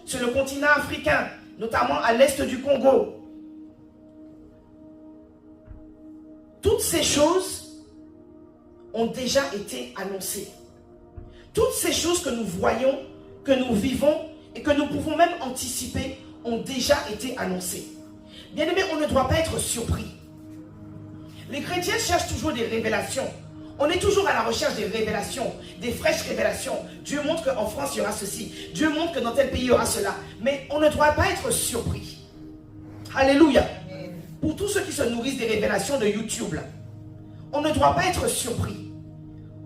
sur le continent africain, notamment à l'est du Congo. Toutes ces choses ont déjà été annoncées. Toutes ces choses que nous voyons, que nous vivons et que nous pouvons même anticiper ont déjà été annoncées. Bien aimé, on ne doit pas être surpris. Les chrétiens cherchent toujours des révélations. On est toujours à la recherche des révélations, des fraîches révélations. Dieu montre qu'en France, il y aura ceci. Dieu montre que dans tel pays, il y aura cela. Mais on ne doit pas être surpris. Alléluia. Pour tous ceux qui se nourrissent des révélations de YouTube, là, on ne doit pas être surpris.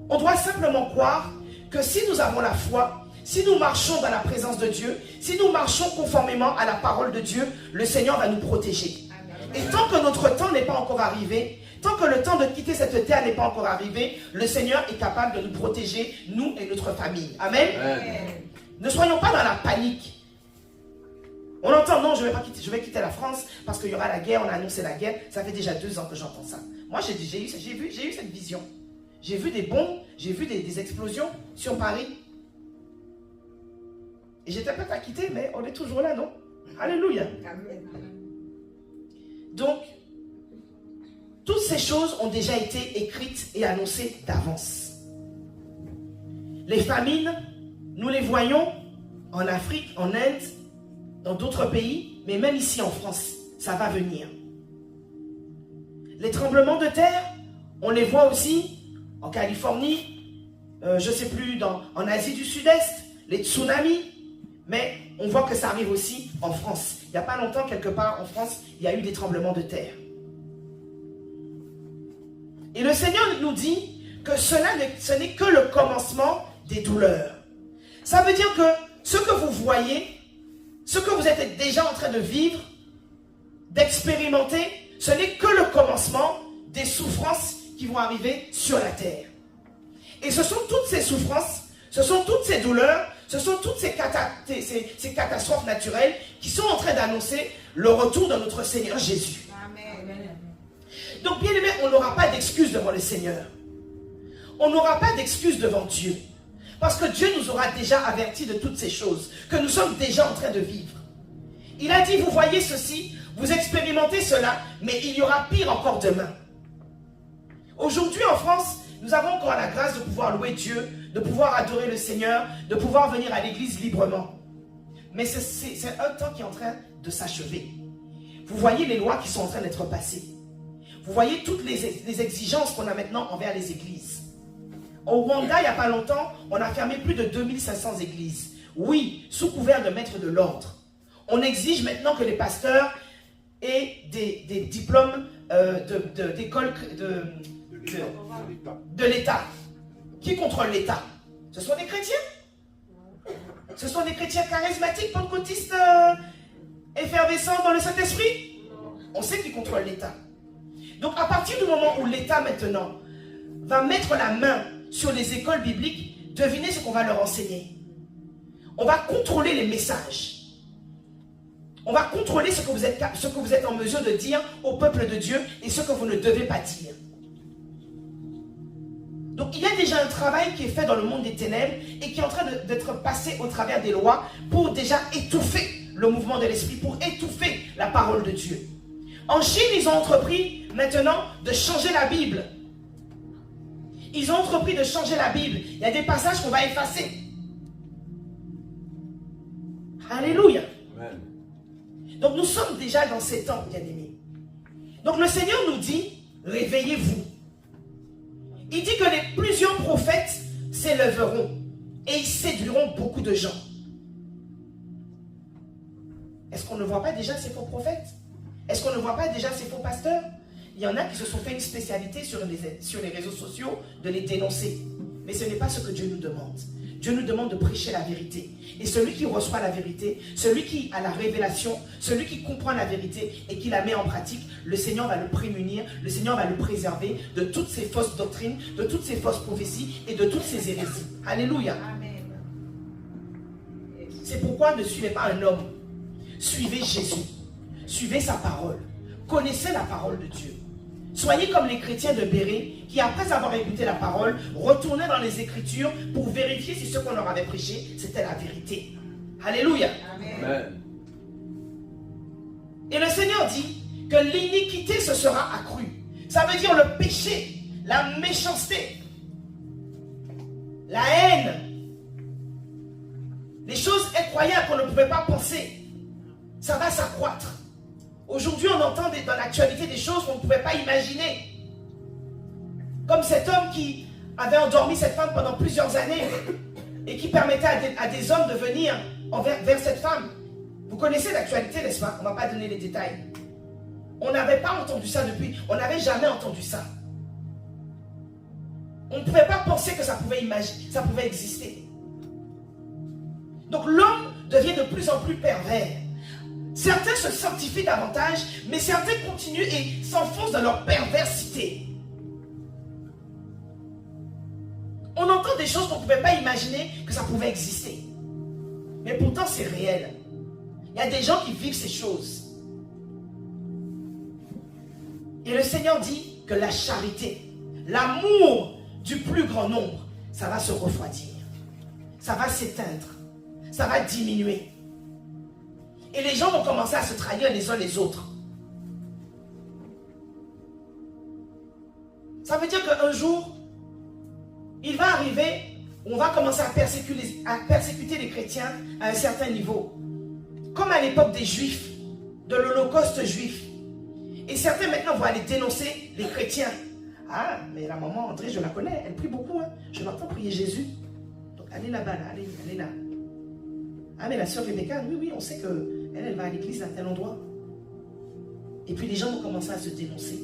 On doit simplement croire que si nous avons la foi, si nous marchons dans la présence de Dieu, si nous marchons conformément à la parole de Dieu, le Seigneur va nous protéger. Et tant que notre temps n'est pas encore arrivé, tant que le temps de quitter cette terre n'est pas encore arrivé, le Seigneur est capable de nous protéger, nous et notre famille. Amen. Ne soyons pas dans la panique. On entend, non, je vais quitter la France parce qu'il y aura la guerre, on a annoncé la guerre. Ça fait déjà 2 ans que j'entends ça. Moi, j'ai eu cette vision. J'ai vu des bombes, j'ai vu des explosions sur Paris. Et j'étais prête à quitter, mais on est toujours là, non? Alléluia. Donc, toutes ces choses ont déjà été écrites et annoncées d'avance. Les famines, nous les voyons en Afrique, en Inde, dans d'autres pays, mais même ici en France, ça va venir. Les tremblements de terre, on les voit aussi en Californie, je ne sais plus, en Asie du Sud-Est, les tsunamis, mais on voit que ça arrive aussi en France. Il n'y a pas longtemps, quelque part en France, il y a eu des tremblements de terre. Et le Seigneur nous dit que ce n'est que le commencement des douleurs. Ça veut dire que ce que vous voyez, ce que vous êtes déjà en train de vivre, d'expérimenter, ce n'est que le commencement des souffrances qui vont arriver sur la terre. Et ce sont toutes ces souffrances, ce sont toutes ces douleurs, ce sont toutes ces catastrophes naturelles qui sont en train d'annoncer le retour de notre Seigneur Jésus. Amen. Donc bien aimé, on n'aura pas d'excuses devant le Seigneur. On n'aura pas d'excuses devant Dieu. Parce que Dieu nous aura déjà avertis de toutes ces choses que nous sommes déjà en train de vivre. Il a dit, vous voyez ceci, vous expérimentez cela, mais il y aura pire encore demain. Aujourd'hui en France, nous avons encore la grâce de pouvoir louer Dieu, de pouvoir adorer le Seigneur, de pouvoir venir à l'église librement. Mais c'est un temps qui est en train de s'achever. Vous voyez les lois qui sont en train d'être passées. Vous voyez toutes les exigences qu'on a maintenant envers les églises. Au Rwanda, il n'y a pas longtemps, on a fermé plus de 2500 églises. Oui, sous couvert de mettre de l'ordre. On exige maintenant que les pasteurs aient des diplômes d'école de l'État. Qui contrôle l'État? Ce sont des chrétiens. Ce sont des chrétiens charismatiques, pentecôtistes, effervescents dans le Saint-Esprit. On sait qui contrôle l'État. Donc à partir du moment où l'État maintenant va mettre la main sur les écoles bibliques, devinez ce qu'on va leur enseigner. On va contrôler les messages. On va contrôler ce que vous êtes en mesure de dire au peuple de Dieu et ce que vous ne devez pas dire. Donc il y a déjà un travail qui est fait dans le monde des ténèbres et qui est en train d'être passé au travers des lois pour déjà étouffer le mouvement de l'esprit, pour étouffer la parole de Dieu. En Chine, ils ont entrepris maintenant de changer la Bible. Ils ont entrepris de changer la Bible. Il y a des passages qu'on va effacer. Alléluia. Amen. Donc nous sommes déjà dans ces temps, bien-aimés. Donc le Seigneur nous dit, réveillez-vous. Il dit que plusieurs prophètes s'élèveront et ils séduiront beaucoup de gens. Est-ce qu'on ne voit pas déjà ces faux prophètes? Est-ce qu'on ne voit pas déjà ces faux pasteurs? Il y en a qui se sont fait une spécialité sur les réseaux sociaux de les dénoncer. Mais ce n'est pas ce que Dieu nous demande. Dieu nous demande de prêcher la vérité. Et celui qui reçoit la vérité, celui qui a la révélation, celui qui comprend la vérité et qui la met en pratique, le Seigneur va le prémunir, le Seigneur va le préserver de toutes ces fausses doctrines, de toutes ces fausses prophéties et de toutes ces hérésies. Alléluia. Amen. C'est pourquoi ne suivez pas un homme. Suivez Jésus. Suivez sa parole. Connaissez la parole de Dieu. Soyez comme les chrétiens de Béret qui, après avoir écouté la parole, retournaient dans les Écritures pour vérifier si ce qu'on leur avait prêché, c'était la vérité. Alléluia. Amen. Et le Seigneur dit que l'iniquité se sera accrue. Ça veut dire le péché, la méchanceté, la haine, les choses incroyables qu'on ne pouvait pas penser. Ça va s'accroître. Aujourd'hui, on entend dans l'actualité des choses qu'on ne pouvait pas imaginer. Comme cet homme qui avait endormi cette femme pendant plusieurs années et qui permettait à des hommes de venir vers cette femme. Vous connaissez l'actualité, n'est-ce pas? On ne va pas donner les détails. On n'avait pas entendu ça depuis. On n'avait jamais entendu ça. On ne pouvait pas penser que ça pouvait exister. Donc l'homme devient de plus en plus pervers. Certains se sanctifient davantage, mais certains continuent et s'enfoncent dans leur perversité. On entend des choses qu'on ne pouvait pas imaginer que ça pouvait exister. Mais pourtant, c'est réel. Il y a des gens qui vivent ces choses. Et le Seigneur dit que la charité, l'amour du plus grand nombre, ça va se refroidir. Ça va s'éteindre. Ça va diminuer. Et les gens vont commencer à se trahir les uns les autres. Ça veut dire qu'un jour, il va arriver, on va commencer à persécuter les chrétiens à un certain niveau. Comme à l'époque des Juifs, de l'Holocauste juif. Et certains maintenant vont aller dénoncer les chrétiens. Ah, mais la maman André, je la connais, elle prie beaucoup. Hein. Je l'entends prier Jésus. Donc allez là-bas, là, allez là. Ah, mais la sœur Rebecca, oui, on sait qu'elle va à l'église à tel endroit. Et puis les gens vont commencer à se dénoncer.